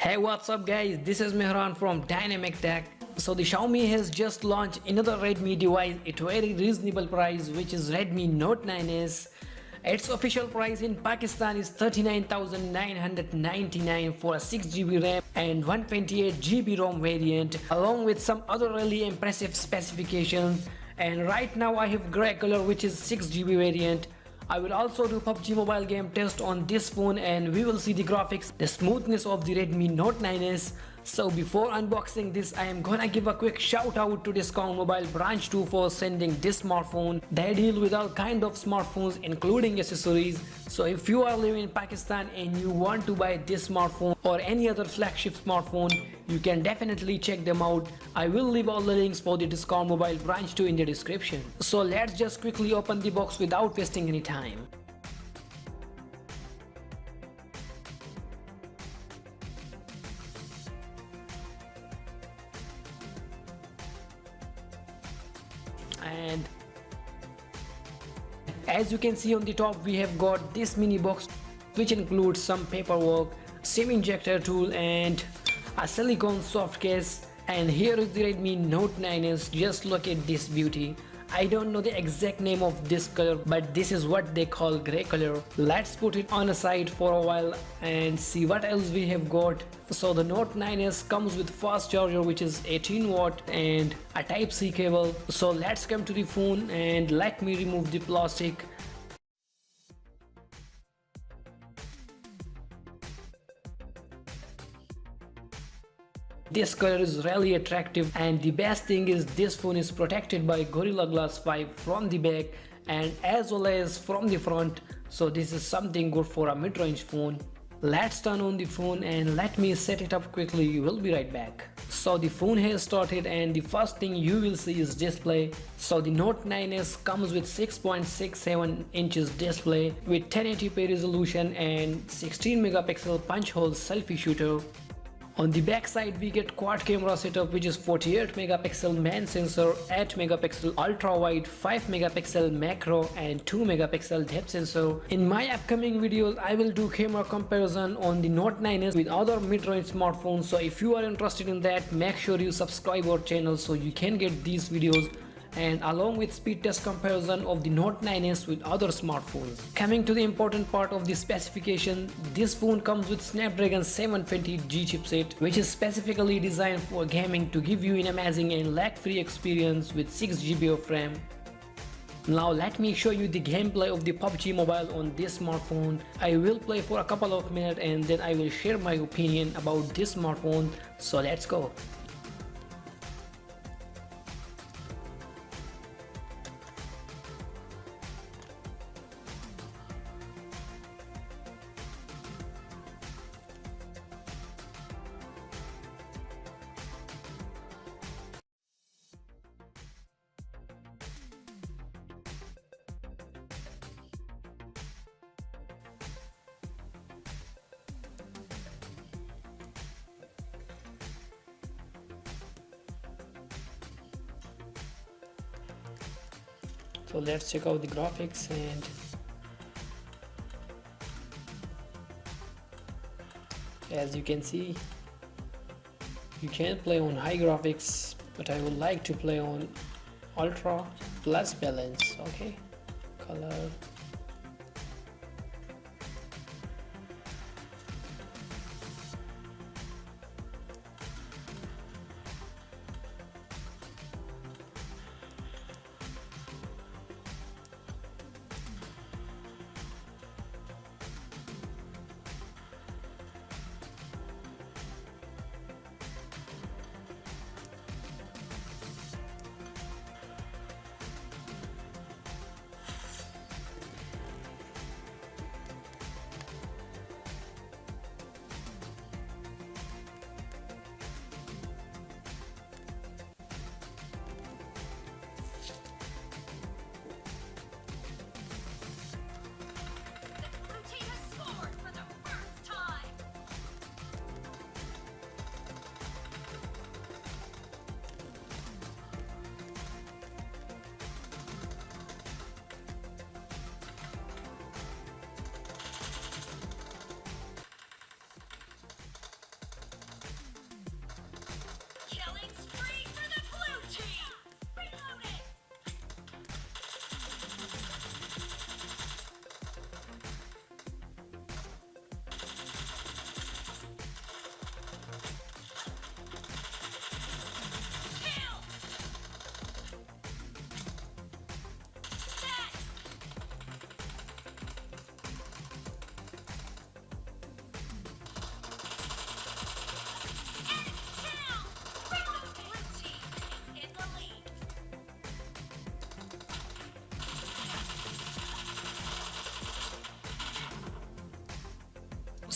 Hey, what's up guys, this is Mehran from Dynamic Tech. So the Xiaomi has just launched another Redmi device at a very reasonable price, which is Redmi Note 9s. Its official price in Pakistan is 39,999 for a 6GB RAM and 128GB ROM variant, along with some other really impressive specifications. And right now I have grey color, which is 6GB variant. I will also do PUBG Mobile game test on this phone and we will see the graphics, the smoothness of the Redmi Note 9s. So before unboxing this, I am gonna give a quick shout out to Discount Mobile Branch 2 for sending this smartphone. They deal with all kind of smartphones including accessories. So if you are living in Pakistan and you want to buy this smartphone or any other flagship smartphone, you can definitely check them out. I will leave all the links for the Discount Mobile Branch 2 in the description. So let's just quickly open the box without wasting any time. And as you can see on the top, we have got this mini box which includes some paperwork, SIM injector tool and a silicone soft case. And here is the Redmi Note 9s. Just look at this beauty. I don't know the exact name of this color, but this is what they call grey color. Let's put it on a side for a while and see what else we have got. So the Note 9s comes with fast charger, which is 18 watt and a type C cable. So let's come to the phone and let me remove the plastic. This color is really attractive, and the best thing is this phone is protected by Gorilla Glass 5 from the back and as well as from the front. So this is something good for a mid-range phone. Let's turn on the phone and let me set it up quickly. We'll be right back. So the phone has started and the first thing you will see is display. So the Note 9s comes with 6.67 inches display with 1080p resolution and 16 megapixel punch hole selfie shooter. On the back side we get quad camera setup, which is 48 megapixel main sensor, 8 megapixel ultra wide, 5 megapixel macro and 2 megapixel depth sensor. In my upcoming videos I will do camera comparison on the Note 9s with other mid-range smartphones. So if you are interested in that, make sure you subscribe our channel so you can get these videos, and along with speed test comparison of the Note 9s with other smartphones. Coming to the important part of the specification, this phone comes with Snapdragon 720G chipset, which is specifically designed for gaming to give you an amazing and lag-free experience with 6GB of RAM. Now let me show you the gameplay of the PUBG Mobile on this smartphone. I will play for a couple of minutes and then I will share my opinion about this smartphone. So let's go. So let's check out the graphics, and as you can see, you can play on high graphics, but I would like to play on ultra plus balance. Okay, color.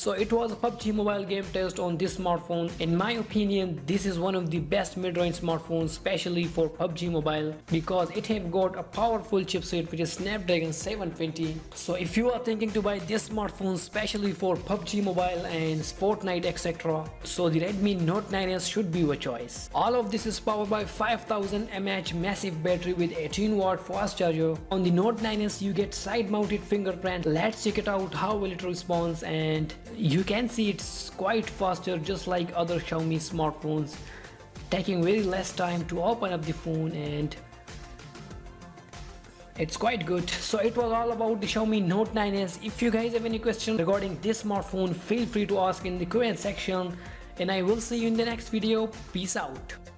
So it was a PUBG Mobile game test on this smartphone. In my opinion, this is one of the best mid-range smartphones, especially for PUBG Mobile, because it have got a powerful chipset which is Snapdragon 720. So if you are thinking to buy this smartphone especially for PUBG Mobile and Fortnite etc., so the Redmi Note 9s should be your choice. All of this is powered by 5000 mAh massive battery with 18-watt fast charger. On the Note 9s you get side-mounted fingerprint. Let's check it out how well it responds, and you can see it's quite faster just like other Xiaomi smartphones, taking very less time to open up the phone, and it's quite good. So it was all about the Xiaomi Note 9s. If you guys have any question regarding this smartphone, feel free to ask in the comment section, and I will see you in the next video. Peace out.